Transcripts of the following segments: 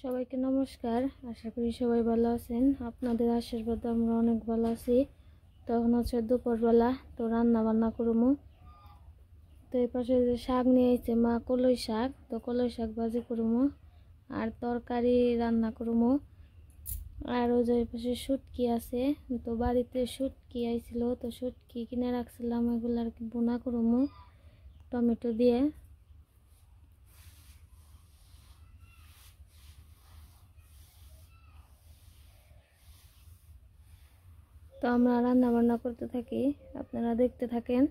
সবাইকে নমস্কার। আশা করি সবাই ভালো আছেন। আপনাদের আশীর্বাদে আমরা অনেক ভালো আছি। তখন হচ্ছে দুপুরবেলা, তো রান্না বান্না করবো। তো এই পাশে যে শাক নিয়ে এসেছে মা, কলই শাক, তো কলই শাক ভাজি করবো আর তরকারি রান্না করবো। আর ওই যে পাশে শুটকি আছে, তো বাড়িতে শুটকি আইছিল, তো শুটকি কিনে রাখছিলাম, এগুলো আর কি বোনা করবো টমেটো দিয়ে। তো আমরা রান্না বান্না করতে থাকি, আপনারা দেখতে থাকেন।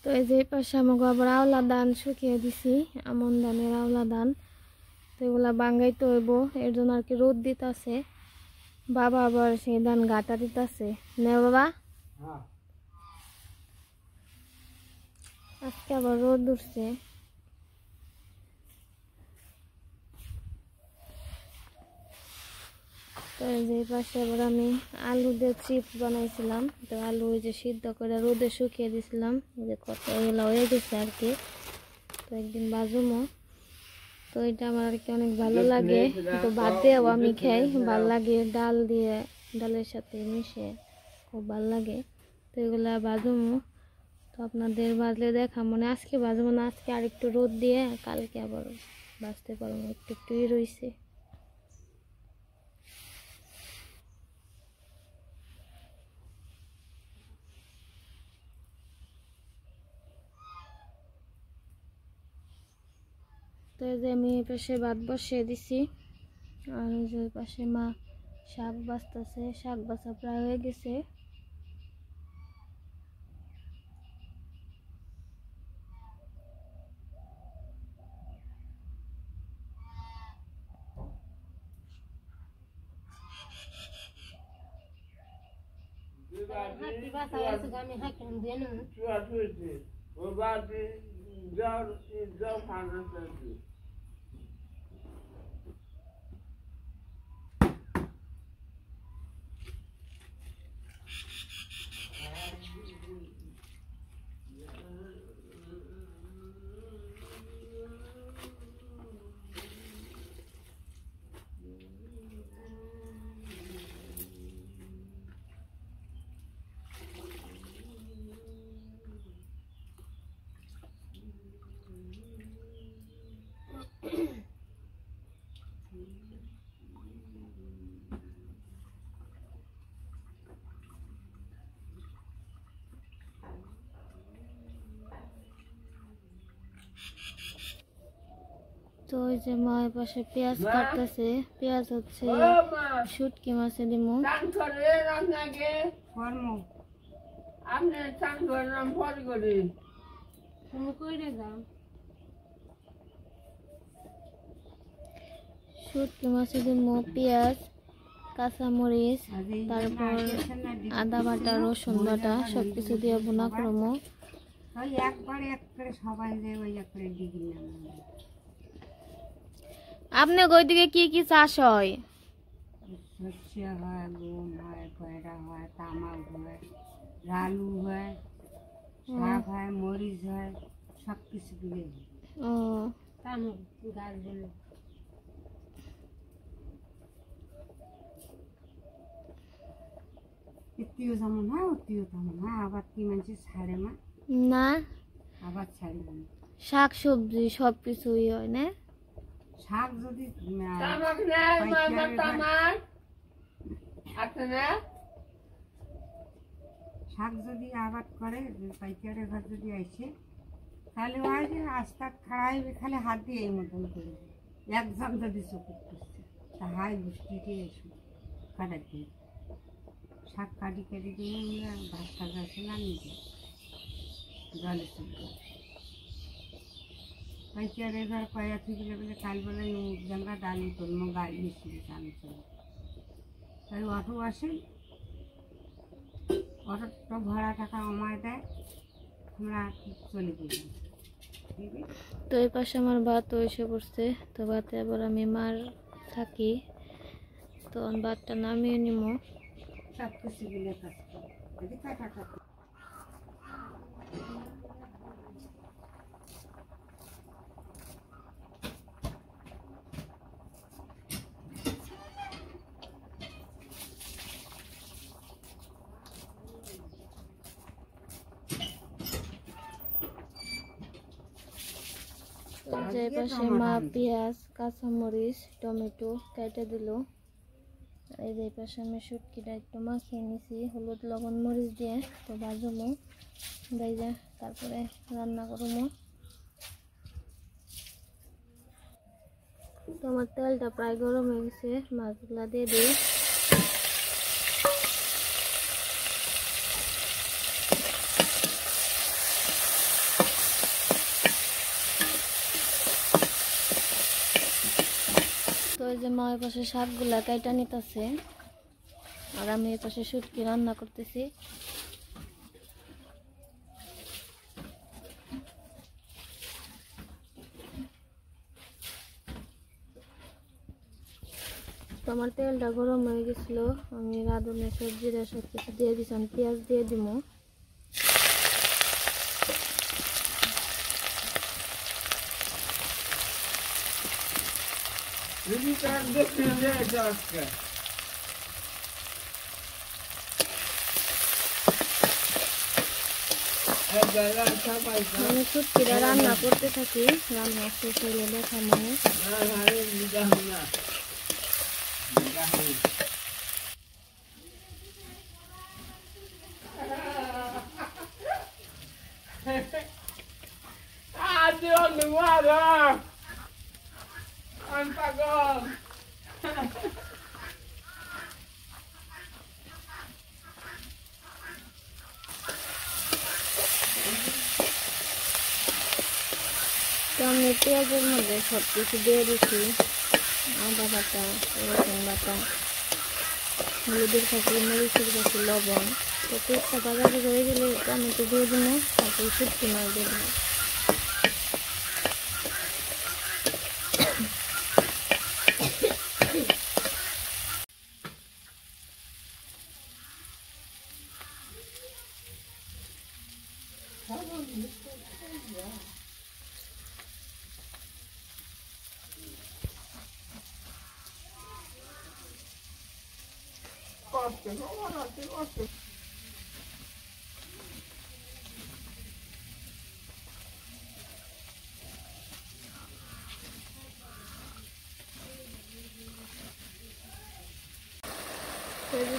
তো এই যে পাশে আমাকে আবার আওলা ধান শুকিয়ে দিছি, আমন ধানের আওলা ধান, তো এগুলা বাঙ্গাইতে হইব, এর জন্য আর কি রোদ দিতেছে। বাবা আবার সেই ধান গাটা দিতেছে। নে বাবা, আজকে আবার রোদ উঠছে। তো এই যে পাশে আবার আমি আলু দিয়ে চিপস বানাইছিলাম, তো আলু ওই যে সিদ্ধ করে রোদে শুকিয়ে দিছিলাম, এই যে কত এগুলো হয়ে গেছে আর কি। তো একদিন বাজুমো, তো এটা আমার আর কি অনেক ভালো লাগে। তো ভাত দিয়েও আমি খাই, ভালো লাগে, ডাল দিয়ে, ডালের সাথে মিশে খুব ভালো লাগে। তো এগুলা বাজুমো, তো আপনাদের বাজলে দেখা, মানে আজকে বাজবো না, আজকে আর একটু রোদ দিয়ে কালকে আবার বাজতে পারবো, একটু একটুই রয়েছে। তো এই যে আমি এই পাশে ভাত বসিয়ে দিছি, আর ওই যে পাশে মা শাক বাছতেছে, শাক বাছা প্রায় হয়ে গেছে। তো ওই যে মা এর পাশে পেঁয়াজ কাটতেছে, পেঁয়াজ হচ্ছে শুটকি মাছে দিমু। শুটকি মাছে দিমু পেঁয়াজ, কাঁচামরিচ, তারপর আদা বাটা, রসুন বাটা, সবকিছু দিয়ে ভুনা করবো। আপনার ওই দিকে কি কি চাষ হয়? শস্য হয়, গম হয়, কয়রা হয়, তামাক হয়, আলু হয়, শাক হয়, মরিচ হয়, সব কিছু দিয়ে ও তামাক গাছগুলো। এটিও যেমন হয়, ওটিও তেমন হয়। আবার কি মানুষ ছাড়ে মা? না, আবার ছাড়ে না। শাক সবজি সবকিছুই হয় না? শাক যদি শাক যদি আবাদ করে, পাইকারের ঘর যদি আসে, তাহলে হয় যে আস্তা খাড়াই খালি হাত দিয়ে এই মতন করে একদম যদি চকুট করছে, তা হাই বৃষ্টিতে এসে কাটা দিয়ে শাক কাটি কেটে দিয়ে আমরা ভাত খাওয়া ছিলাম নিতে জলে চলতে পাইকারের ঘর কয়া থেকে বলে কালবেলায় জাঙ্গা ডালি করবো, গাড়ি মিশিয়ে চালু চলে। তাই অটো আসে, অটো ভাড়া টাকা আমায় দেয়, আমরা চলে যাই। তো এই পাশে আমার ভাত এসে পড়ছে, তো ভাতে আবার আমি মার থাকি, তো ভাতটা নামিয়ে নিব। সব কিছু গিলে কাজ করে কাটা কাটা যে পাশে মা পেঁয়াজ কাঁচামরিচ টমেটো কেটে দিল। এই যে পাশে আমি শুটকিটা একটু মাখিয়ে নিছি হলুদ লবণ মরিচ দিয়ে, তো ভাজবো ভাইজা তারপরে রান্না করবো। তো আমার তেলটা প্রায় গরম হয়ে গেছে, মাছগুলা দিয়ে দিই। তো এই যে মা এই পাশে শাকগুলা কাইটা নিতেছে আর আমি এই পাশে শুটকি রান্না করতেছি। তো আমার তেলটা গরম হয়ে গেছিল, আমি রাঁধুনি সবজিটা সব কিছু দিয়ে দিচ্ছি, পেঁয়াজ দিয়ে দিব। আমি শুটকিটা রান্না করতে থাকি, রান্না শেষ হলে দেখাবো। তো আমি পেঁয়াজের মধ্যে সব কিছু দিয়ে দিচ্ছি, আদা বাটা রসুন বাটা হলুদের কাছে মরিচের কাছে লবণ। তো পেঁয়াজটা ভাজা ভাজা হয়ে গেলে টমেটো দিয়ে দিব, তারপরে শুটকি মাছ দিয়ে দিব।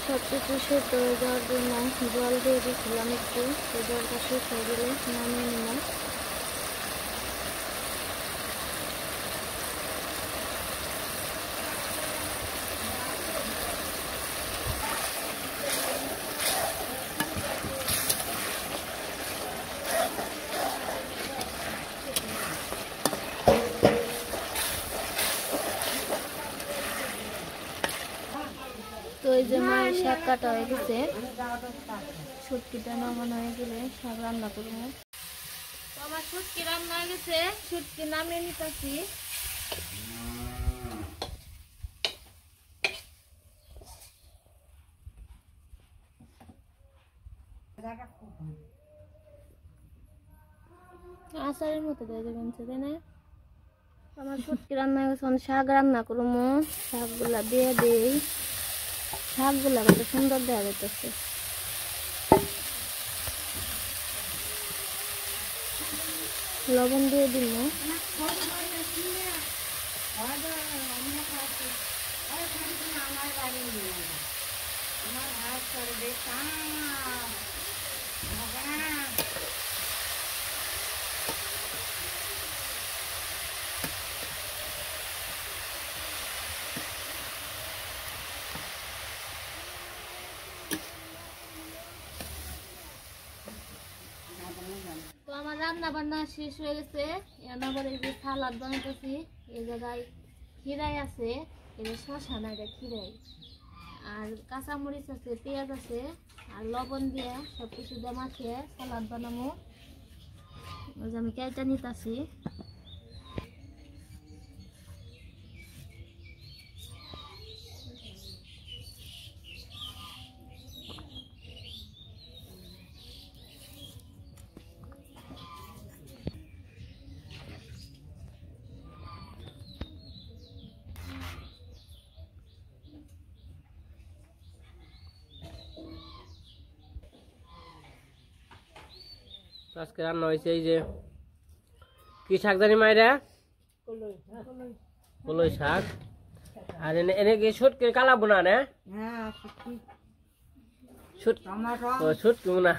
সব কিছু সেদ্ধ হয়ে যাওয়ার জন্য জল দিয়ে দিয়েছিলাম একটু, তো জলটা শেষ হয়ে গেলে নামিয়ে নিলাম। তো এই যে মায়ের শাক কাটা হয়ে গেছে, শুটকিটা নামানো হয়ে গেলে শাক রান্না করবো। তো আমার শুটকি রান্না হয়ে গেছে, শুটকি নামিয়ে নিতেছি। আচারের মতো দিয়ে দেবেন, তাই না? আমার শুটকি রান্না হয়ে গেছে, শাক রান্না করবো। শাকগুলা দিয়ে দিই, শাকগুলা কত সুন্দর দেওয়া যাইতেছে। লবণ দিয়ে দিব। তো আমার রান্না বান্না শেষ হয়ে গেছে, আবার এই যে সালাদ বানাইতেছি। এই জায়গায় খিরাই আছে, এটা শসা না, এটা খিরাই, আর কাঁচামরিচ আছে, পেঁয়াজ আছে, আর লবণ দিয়ে সব কিছু দিয়ে মাখিয়ে সালাদ বানাবো। ওই যে আমি কেটে নিতেছি। আজকে রান্না হয়েছে এই যে কি শাক জানি মায়েরা কলই শাক আর এনে কি শুটকির কালা বোনা না হ্যাঁ শুটকি শুট টমেটো ও শুটকি বোনা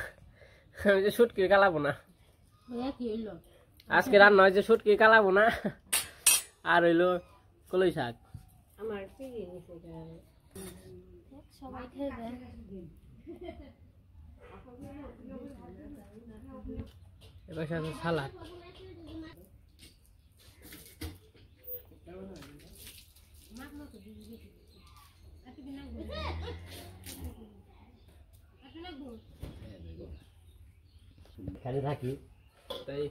আমি যে শুটকির কালা বোনা আজকে রান্না হয়েছে শুটকির কালা বোনা আর হইলো কলই শাক সবাই খেয়ে যায়। এবার সাথে সালাদ খালি থাকি তাই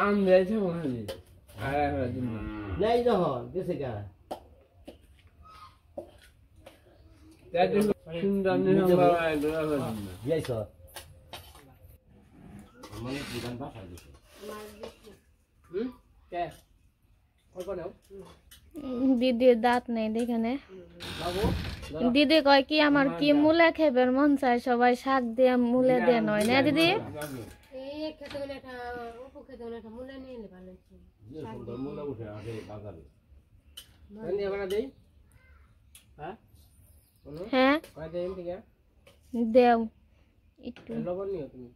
আম দিয়েছে ওখানে নাই যখন দেশে গা দিয়েছ মানে দোকান বাসা দিছে কে অল্প নাও দিদির দাঁত নেই দেখানে। বাবু দিদি কয় কি আমার কি মূলে খেবের মন চায়, সবাই শাক দিয়ে মূলে দিয়ে নয় না দিদি? যে সুন্দর মূলা উঠে আসে বাজারে বন্ধি আমরা দেই হ্যাঁ বলো হ্যাঁ কয় দেই ঠিক আছে দেও একটু। লবণ নিও তুমি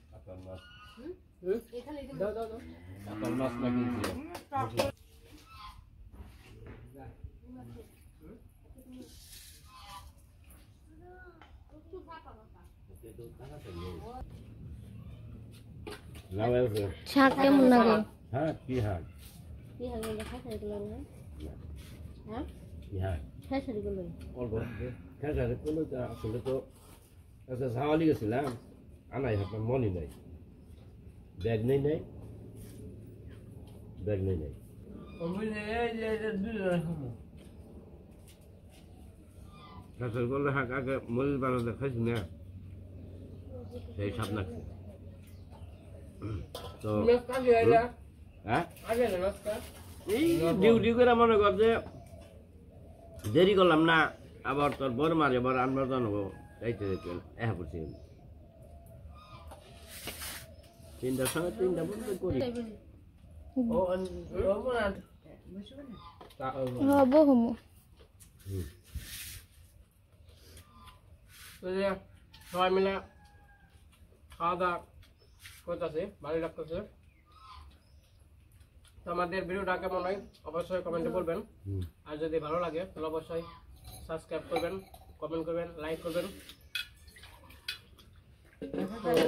কাতল মাছ দাও দাও দাও কাতল মাছ না কিনছি লাউ আছে শাক কেমন লাগে? হ্যাঁ কি হাল কি হাল অল্প খেসারে কোনো আসলে তো একটা ঝাওয়ালি গেছিলাম আনাই আপনার মনে নাই ব্যাগ নেই নাই ব্যাগ নেই নাই খেসার করলে হাঁক আগে মরিচ বানাতে খাইছি না সেই সাপ লাগছে তো হ্যাঁ আগে নমস্কার এই ডিউটি করে মনে কর যে দেরি করলাম না আবার তোর বড় মারে আবার আনবার জানবো যাইতে যেতে করছি তিনটার সময় তিনটা বন্ধ করি ও লবণ আর হব হমু তো যে সবাই মিলে খাওয়া দাওয়া করতেছে ভালো লাগতেছে। তো আমাদের ভিডিওটা কেমন হয় অবশ্যই কমেন্টে বলবেন, আর যদি ভালো লাগে তাহলে অবশ্যই সাবস্ক্রাইব করবেন, কমেন্ট করবেন, লাইক করবেন।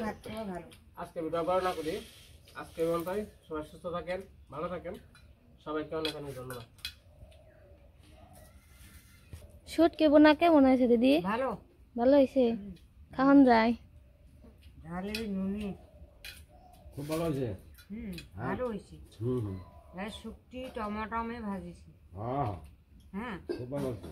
ভাত খাওয়া ভালো আজকে ভিডিও বড় না করি, আজকে পর্যন্তই। সবাই সুস্থ থাকেন, ভালো থাকেন, সবাইকে অনেক অনেক ধন্যবাদ। শুটকি বোনা কেমন হয়েছে দিদি? ভালো ভালো হয়েছে, খাওয়ান যায়। ঝালে নুনি খুব ভালো হয়েছে ভালো হয়েছে। হুম হুম শুকটি টমাটো আমি ভাজিছি। হ্যাঁ হ্যাঁ খুব ভালো হয়েছে